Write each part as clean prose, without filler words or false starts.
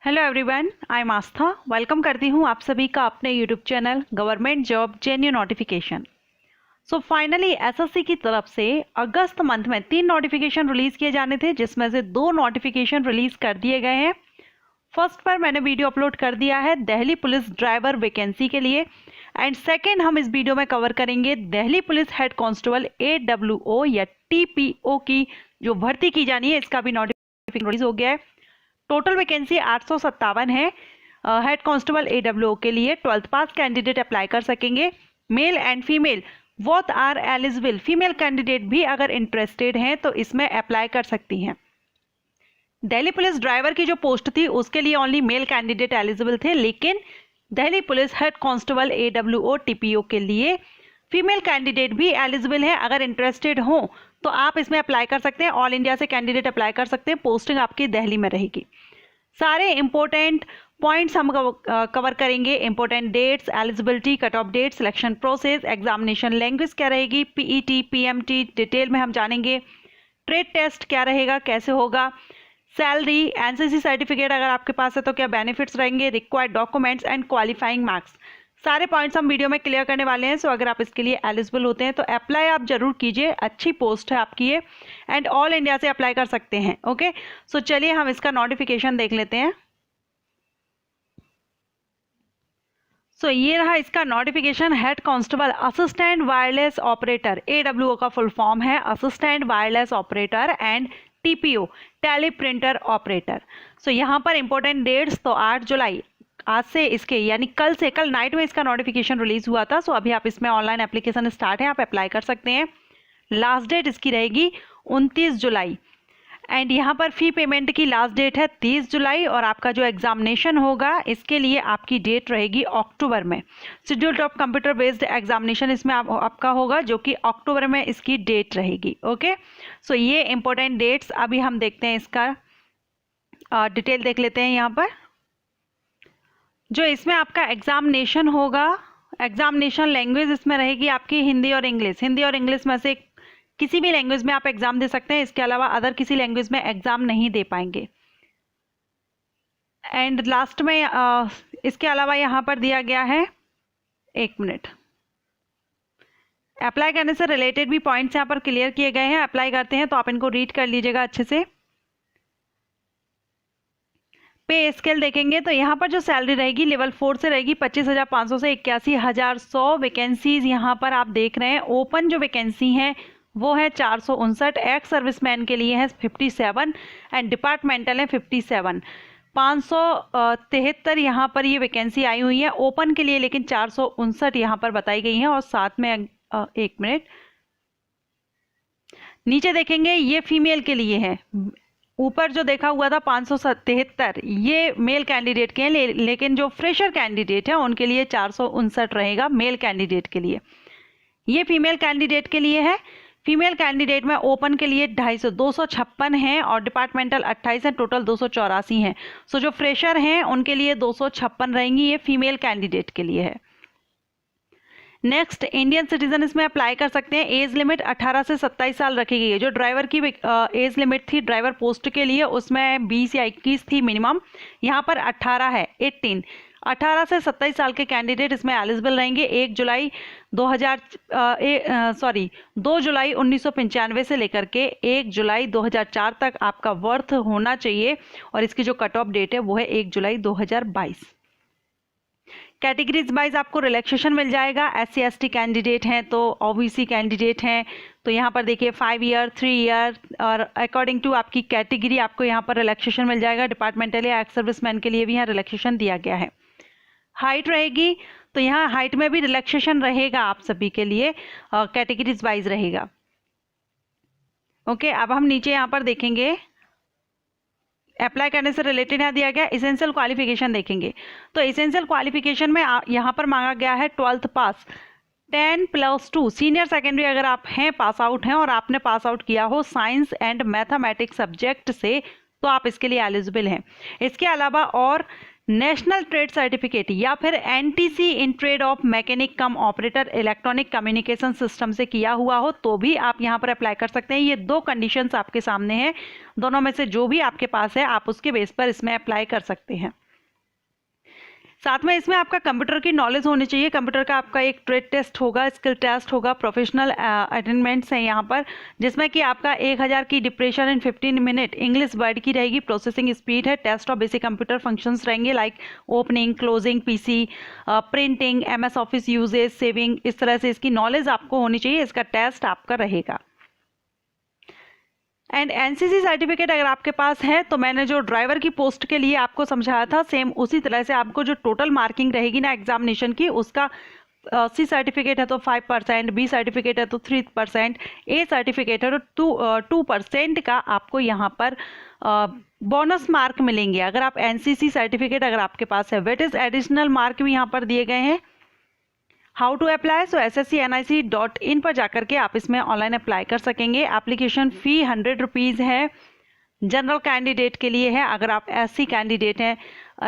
Hello everyone, I am Aastha. Welcome करती हूँ आप सभी का अपने YouTube channel government job genuine notification. So finally SSC की तरफ से अगस्त मंथ में 3 नोटिफिकेशन रिलीज किए जाने थे, जिसमें से 2 नोटिफिकेशन रिलीज कर दिए गए हैं। फर्स्ट पर मैंने वीडियो अपलोड कर दिया है दिल्ली पुलिस ड्राइवर वैकेंसी के लिए, एंड सेकेंड हम इस वीडियो में कवर करेंगे Delhi police head constable AWO या TPO की जो भर्ती की जानी है, इसका भी नोटिफिकेशन रिलीज हो गया है। टोटल वैकेंसी 857 है। हेड कांस्टेबल AWO के लिए 12th पास कैंडिडेट अप्लाई कर सकेंगे। Male and female both are eligible. Female candidate भी अगर इंटरेस्टेड हैं तो इसमें अप्लाई कर सकती हैं। दिल्ली पुलिस ड्राइवर की जो पोस्ट थी उसके लिए ओनली मेल कैंडिडेट एलिजिबल थे, लेकिन Delhi police head constable AWO TPO के लिए फीमेल कैंडिडेट भी एलिजिबल हैं। अगर इंटरेस्टेड हो तो आप इसमें अप्लाई कर सकते हैं। ऑल इंडिया से कैंडिडेट अप्लाई कर सकते हैं। पोस्टिंग आपकी दिल्ली में रहेगी। सारे इंपॉर्टेंट पॉइंट्स हम कवर करेंगे। Important dates, eligibility, cut off date, selection process, examination language क्या रहेगी, PET PMT डिटेल में हम जानेंगे। ट्रेड टेस्ट क्या रहेगा, कैसे होगा, सैलरी, NCC सर्टिफिकेट अगर आपके पास है तो क्या बेनिफिट्स रहेंगे, required documents and qualifying marks, सारे पॉइंट्स हम वीडियो में क्लियर करने वाले हैं। सो अगर आप इसके लिए एलिजिबल होते हैं तो अप्लाई आप जरूर कीजिए। अच्छी पोस्ट है आपकी ये, एंड ऑल इंडिया से अप्लाई कर सकते हैं। ओके, सो चलिए हम इसका नोटिफिकेशन देख लेते हैं। सो ये रहा इसका notification. Head constable assistant wireless operator, AWO का फुल फॉर्म है assistant wireless operator, and TPO tele printer operator. So यहाँ पर इंपॉर्टेंट डेट्स, तो 8 जुलाई आज से इसके यानी कल से, कल नाइट में इसका नोटिफिकेशन रिलीज हुआ था। सो अभी आप इसमें ऑनलाइन एप्लीकेशन स्टार्ट है, आप अप्लाई कर सकते हैं। लास्ट डेट इसकी रहेगी 29 जुलाई, एंड यहाँ पर फी पेमेंट की लास्ट डेट है 30 जुलाई, और आपका जो एग्जामिनेशन होगा इसके लिए आपकी डेट रहेगी अक्टूबर में। Scheduled of computer based examination इसमें आपका होगा, जो कि अक्टूबर में इसकी डेट रहेगी। ओके, सो ये इंपॉर्टेंट डेट्स अभी हम देखते हैं। इसका डिटेल देख लेते हैं। यहाँ पर जो इसमें आपका एग्जामिनेशन होगा, एग्जामिनेशन लैंग्वेज इसमें रहेगी आपकी हिंदी और इंग्लिश। हिंदी और इंग्लिश में से किसी भी लैंग्वेज में आप एग्जाम दे सकते हैं, इसके अलावा अदर किसी लैंग्वेज में एग्जाम नहीं दे पाएंगे। एंड लास्ट में इसके अलावा यहाँ पर दिया गया है, 1 मिनट, अप्लाई करने से रिलेटेड भी पॉइंट्स यहाँ पर क्लियर किए गए हैं। अप्लाई करते हैं तो आप इनको रीड कर लीजिएगा अच्छे से। पे स्केल देखेंगे तो यहाँ पर जो सैलरी रहेगी लेवल 4 से रहेगी 25,500 से 81,100। वैकेंसीज यहाँ पर आप देख रहे हैं। ओपन जो वैकेंसी है वो है 459। एक्स सर्विसमैन के लिए है 57, एंड डिपार्टमेंटल है 57। 573 यहाँ पर ये वैकेंसी आई हुई है ओपन के लिए, लेकिन 459 यहाँ पर बताई गई है। और साथ में 1 मिनट नीचे देखेंगे, ये फीमेल के लिए है। ऊपर जो देखा हुआ था 577, ये मेल कैंडिडेट के हैं, लेकिन जो फ्रेशर कैंडिडेट है उनके लिए 459 रहेगा मेल कैंडिडेट के लिए। ये फीमेल कैंडिडेट के लिए है। फीमेल कैंडिडेट में ओपन के लिए 256 हैं, और डिपार्टमेंटल 28 है, टोटल 284 हैं। सो जो फ्रेशर हैं उनके लिए 256 रहेंगी। ये फीमेल कैंडिडेट के लिए है। नेक्स्ट, इंडियन सिटीजन इसमें अप्लाई कर सकते हैं। एज लिमिट 18 से 27 साल रखी गई है। जो ड्राइवर की एज लिमिट थी ड्राइवर पोस्ट के लिए, उसमें 20 या 21 थी मिनिमम, यहाँ पर 18 है, 18। 18 से 27 साल के कैंडिडेट इसमें एलिजिबल रहेंगे। 2 जुलाई 1995 से लेकर के 1 जुलाई 2004 तक आपका वर्थ होना चाहिए, और इसकी जो कट ऑफ डेट है वो है 1 जुलाई 2022। कैटेगरीज वाइज आपको रिलैक्सेशन मिल जाएगा। SC ST कैंडिडेट हैं तो OBC कैंडिडेट हैं तो यहाँ पर देखिए 5 ईयर, 3 ईयर, और अकॉर्डिंग टू आपकी कैटेगरी आपको यहाँ पर रिलैक्सेशन मिल जाएगा। डिपार्टमेंटल या एक्स सर्विसमैन के लिए भी यहाँ रिलैक्सेशन दिया गया है। हाइट रहेगी तो यहाँ हाइट में भी रिलैक्सेशन रहेगा आप सभी के लिए, कैटेगरीज वाइज रहेगा। ओके, अब हम नीचे यहाँ पर देखेंगे, अप्लाई करने से रिलेटेड यहाँ दिया गया इसेंशियल क्वालिफिकेशन देखेंगे। तो इसेंशियल क्वालिफिकेशन में यहाँ पर मांगा गया है 12th पास, 10+2 सीनियर सेकेंडरी अगर आप हैं, पास आउट हैं, और आपने पास आउट किया हो साइंस एंड मैथमेटिक्स सब्जेक्ट से, तो आप इसके लिए एलिजिबल हैं। इसके अलावा और नेशनल ट्रेड सर्टिफिकेट या फिर NTC in trade off mechanic come operator electronic communication system से किया हुआ हो तो भी आप यहाँ पर अप्लाई कर सकते हैं। ये दो कंडीशंस आपके सामने हैं, दोनों में से जो भी आपके पास है आप उसके बेस पर इसमें अप्लाई कर सकते हैं। साथ में इसमें आपका कंप्यूटर की नॉलेज होनी चाहिए। कंप्यूटर का आपका एक ट्रेड टेस्ट होगा, स्किल टेस्ट होगा, प्रोफेशनल अटेनमेंट्स हैं यहाँ पर, जिसमें कि आपका 1000 key depression in 15 minute English word की रहेगी। प्रोसेसिंग स्पीड है, test of basic computer functions रहेंगे like opening, closing PC, printing, MS office usage, saving, इस तरह से इसकी नॉलेज आपको होनी चाहिए। इसका टेस्ट आपका रहेगा। एंड एनसीसी सर्टिफिकेट अगर आपके पास है तो मैंने जो ड्राइवर की पोस्ट के लिए आपको समझाया था सेम उसी तरह से आपको जो टोटल मार्किंग रहेगी ना एग्जामिनेशन की, उसका सी सर्टिफिकेट है तो 5%, बी सर्टिफिकेट है तो 3%, ए सर्टिफिकेट है तो 2% का आपको यहाँ पर बोनस मार्क मिलेंगे अगर आप एनसीसी सर्टिफिकेट अगर आपके पास है। वेट इज एडिशनल मार्क भी यहाँ पर दिए गए हैं। How to apply, so sscnic.in पर जाकर के आप इसमें ऑनलाइन अप्लाई कर सकेंगे। एप्लीकेशन फ़ी 100 रुपीज़ है, जनरल कैंडिडेट के लिए है। अगर आप SC कैंडिडेट हैं,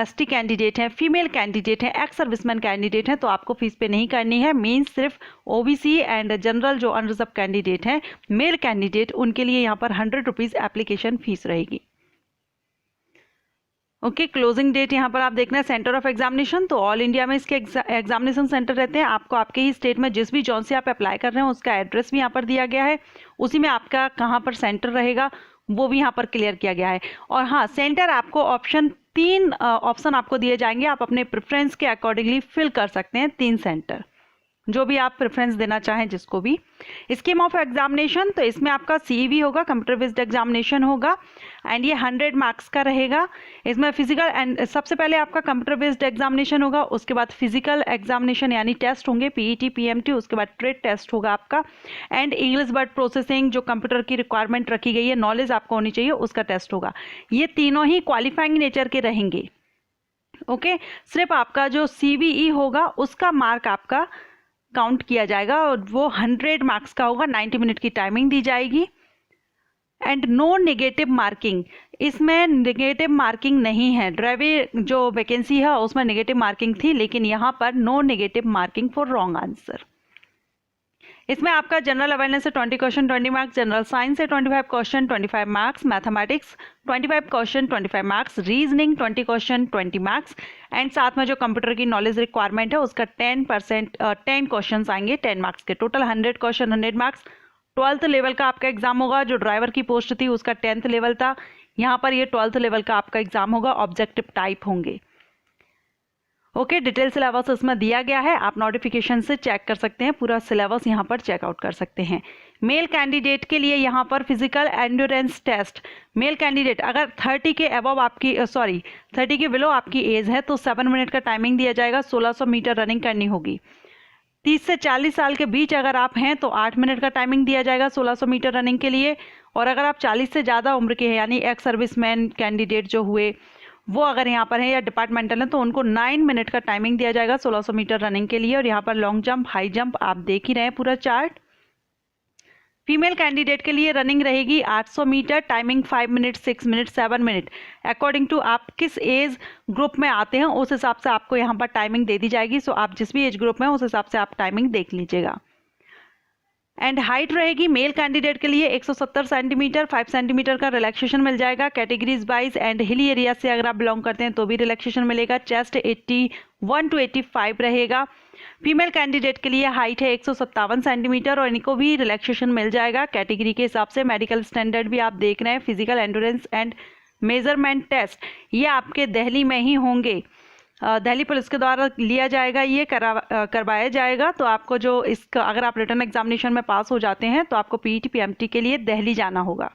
ST कैंडिडेट हैं, फीमेल कैंडिडेट हैं, एक्स सर्विसमैन कैंडिडेट हैं तो आपको फीस पे नहीं करनी है। मीन्स सिर्फ OBC एंड जनरल जो अनरिजर्व कैंडिडेट हैं, मेल कैंडिडेट, उनके लिए यहाँ पर 100 रुपीज़ एप्लीकेशन फीस रहेगी। ओके, क्लोजिंग डेट यहाँ पर आप देखना है। सेंटर ऑफ एग्जामिनेशन, तो ऑल इंडिया में इसके एग्जामिनेशन सेंटर रहते हैं। आपको आपके ही स्टेट में जिस भी जॉन से आप अप्लाई कर रहे हैं उसका एड्रेस भी यहाँ पर दिया गया है, उसी में आपका कहाँ पर सेंटर रहेगा वो भी यहाँ पर क्लियर किया गया है। और हाँ, सेंटर आपको ऑप्शन 3 ऑप्शन आपको दिए जाएंगे, आप अपने प्रेफरेंस के अकॉर्डिंगली फिल कर सकते हैं 3 सेंटर, जो भी आप प्रेफरेंस देना चाहें जिसको भी। स्कीम ऑफ एग्जामिनेशन, तो इसमें आपका CEV होगा, कंप्यूटर बेस्ड एग्जामिनेशन होगा एंड ये 100 मार्क्स का रहेगा। इसमें फिजिकल एंड सबसे पहले आपका कंप्यूटर बेस्ड एग्जामिनेशन होगा, उसके बाद फिजिकल एग्जामिनेशन यानी टेस्ट होंगे PET PMT, उसके बाद ट्रेड टेस्ट होगा आपका एंड इंग्लिश वर्ड प्रोसेसिंग जो कंप्यूटर की रिक्वायरमेंट रखी गई है, नॉलेज आपको होनी चाहिए, उसका टेस्ट होगा। ये तीनों ही क्वालिफाइंग नेचर के रहेंगे। ओके, सिर्फ आपका जो CVE होगा उसका मार्क आपका काउंट किया जाएगा और वो 100 मार्क्स का होगा। 90 मिनट की टाइमिंग दी जाएगी एंड नो नेगेटिव मार्किंग, इसमें नेगेटिव मार्किंग नहीं है। ड्राइवर जो वैकेंसी है उसमें नेगेटिव मार्किंग थी, लेकिन यहाँ पर no negative marking for wrong answer. इसमें आपका जनरल अवेयरनेस से 20 क्वेश्चन 20 मार्क्स, जनरल साइंस से 25 question 25 marks, mathematics 25 question 25 marks, reasoning 20 question 20 marks and साथ में जो कंप्यूटर की नॉलेज रिक्वायरमेंट है उसका 10 क्वेश्चन आएंगे 10 मार्क्स के। Total 100 question 100 marks. 12th level का आपका एग्जाम होगा। जो ड्राइवर की पोस्ट थी उसका 10th लेवल था, यहाँ पर ये 12th लेवल का आपका एग्जाम होगा। ऑब्जेक्टिव टाइप होंगे। ओके, डिटेल सिलेबस इसमें दिया गया है, आप नोटिफिकेशन से चेक कर सकते हैं, पूरा सिलेबस यहाँ पर चेकआउट कर सकते हैं। मेल कैंडिडेट के लिए यहाँ पर physical endurance test, male candidate अगर 30 के अबव आपकी 30 के बिलो आपकी एज है तो 7 मिनट का टाइमिंग दिया जाएगा। 1600 मीटर रनिंग करनी होगी। 30 से 40 साल के बीच अगर आप हैं तो 8 मिनट का टाइमिंग दिया जाएगा 1600 मीटर रनिंग के लिए। और अगर आप 40 से ज़्यादा उम्र के हैं यानी एक्स सर्विसमैन कैंडिडेट जो हुए वो अगर यहाँ पर है या डिपार्टमेंटल है तो उनको 9 मिनट का टाइमिंग दिया जाएगा 1600 मीटर रनिंग के लिए। और यहाँ पर लॉन्ग जंप, हाई जंप आप देख ही रहे हैं पूरा चार्ट। फीमेल कैंडिडेट के लिए रनिंग रहेगी 800 metre, timing 5 minute, 6 minute, 7 minute, according to आप किस एज ग्रुप में आते हैं उस हिसाब से आपको यहाँ पर टाइमिंग दे दी जाएगी। सो आप जिस भी एज ग्रुप में उस हिसाब से आप टाइमिंग देख लीजिएगा। एंड हाइट रहेगी मेल कैंडिडेट के लिए 170 सेंटीमीटर, 5 सेंटीमीटर का रिलैक्सेशन मिल जाएगा categories wise. And hilly area से अगर आप बिलोंग करते हैं तो भी रिलैक्सेशन मिलेगा। चेस्ट 81 to 85 रहेगा। फीमेल कैंडिडेट के लिए हाइट है 157 सेंटीमीटर और इनको भी रिलैक्सेशन मिल जाएगा कैटेगरी के हिसाब से। मेडिकल स्टैंडर्ड भी आप देख रहे हैं। Physical endurance and measurement test ये आपके दिल्ली में ही होंगे, दिल्ली पुलिस के द्वारा लिया जाएगा, ये करवाया जाएगा। तो आपको जो इसका अगर आप रिटर्न एग्जामिनेशन में पास हो जाते हैं तो आपको PET PMT के लिए दिल्ली जाना होगा।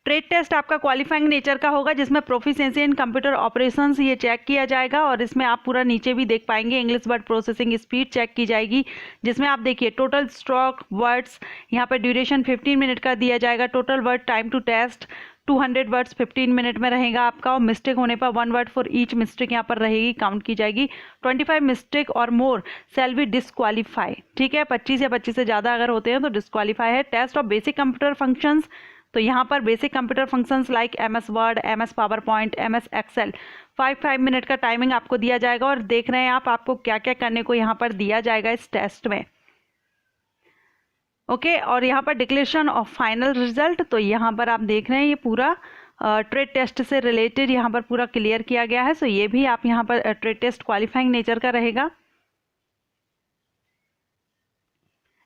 ट्रेड टेस्ट आपका क्वालिफाइंग नेचर का होगा जिसमें प्रोफिशिएंसी इन कंप्यूटर ऑपरेशंस ये चेक किया जाएगा। और इसमें आप पूरा नीचे भी देख पाएंगे English word processing speed check की जाएगी, जिसमें आप देखिए टोटल स्ट्रोक वर्ड्स यहाँ पर ड्यूरेशन 15 मिनट का दिया जाएगा। Total word time to test 200 words 15 minute में रहेगा आपका। और मिस्टेक होने पर 1 वर्ड फॉर ईच मिस्टेक यहाँ पर रहेगी, काउंट की जाएगी। 25 मिस्टेक और मोर सेल बी डिस्क्वालीफाई, ठीक है। 25 या 25 से ज़्यादा अगर होते हैं तो डिस्क्वालीफाई है। Test of basic computer functions तो यहाँ पर basic computer functions like MS word, MS PowerPoint, MS Excel 5 minute का टाइमिंग आपको दिया जाएगा और देख रहे हैं आप आपको क्या क्या करने को यहाँ पर दिया जाएगा इस टेस्ट में। ओके और यहाँ पर डिक्लेरेशन ऑफ फाइनल रिजल्ट, तो यहाँ पर आप देख रहे हैं ये पूरा ट्रेड टेस्ट से रिलेटेड यहाँ पर पूरा क्लियर किया गया है। सो ये भी आप यहाँ पर ट्रेड टेस्ट क्वालिफाइंग नेचर का रहेगा।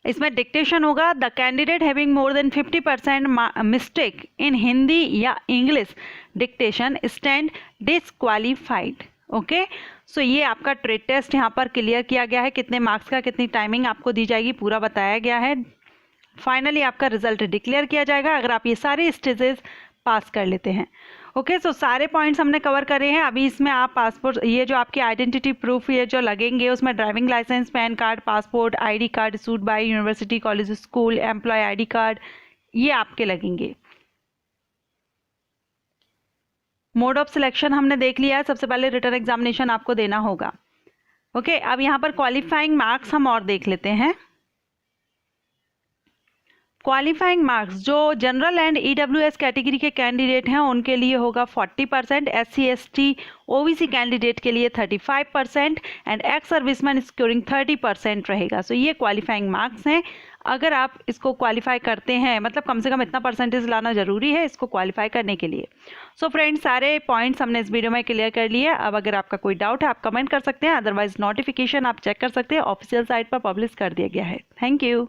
इसमें डिक्टेशन होगा, the candidate having more than 50% mistake in Hindi या English dictation stand disqualified. Okay so ये आपका ट्रेड टेस्ट यहाँ पर क्लियर किया गया है, कितने मार्क्स का, कितनी टाइमिंग आपको दी जाएगी, पूरा बताया गया है। फाइनली आपका रिजल्ट डिक्लेयर किया जाएगा अगर आप ये सारे स्टेजेस पास कर लेते हैं। ओके सो सारे पॉइंट्स हमने कवर करे हैं। अभी इसमें आप पासपोर्ट, ये जो आपके आइडेंटिटी प्रूफ ये जो लगेंगे उसमें driving licence, PAN card, passport, ID card issued by university, college, school, employ ID card, ये आपके लगेंगे। मोड ऑफ सिलेक्शन हमने देख लिया है, सबसे पहले रिटन एग्जामिनेशन आपको देना होगा। ओके अब यहाँ पर क्वालिफाइंग मार्क्स हम और देख लेते हैं। क्वालिफाइंग मार्क्स जो जनरल एंड EWS कैटेगरी के कैंडिडेट हैं उनके लिए होगा 40%, SC ST OBC कैंडिडेट के लिए 35% एंड एक्स सर्विसमैन स्कोरिंग 30% रहेगा। सो ये क्वालिफाइंग मार्क्स हैं। अगर आप इसको क्वालिफाई करते हैं, मतलब कम से कम इतना परसेंटेज लाना जरूरी है इसको क्वालिफाई करने के लिए। सो फ्रेंड्स सारे पॉइंट्स हमने इस वीडियो में क्लियर कर लिए। अब अगर आपका कोई डाउट है आप कमेंट कर सकते हैं, अदरवाइज नोटिफिकेशन आप चेक कर सकते हैं, ऑफिशियल साइट पर पब्लिश कर दिया गया है। Thank you.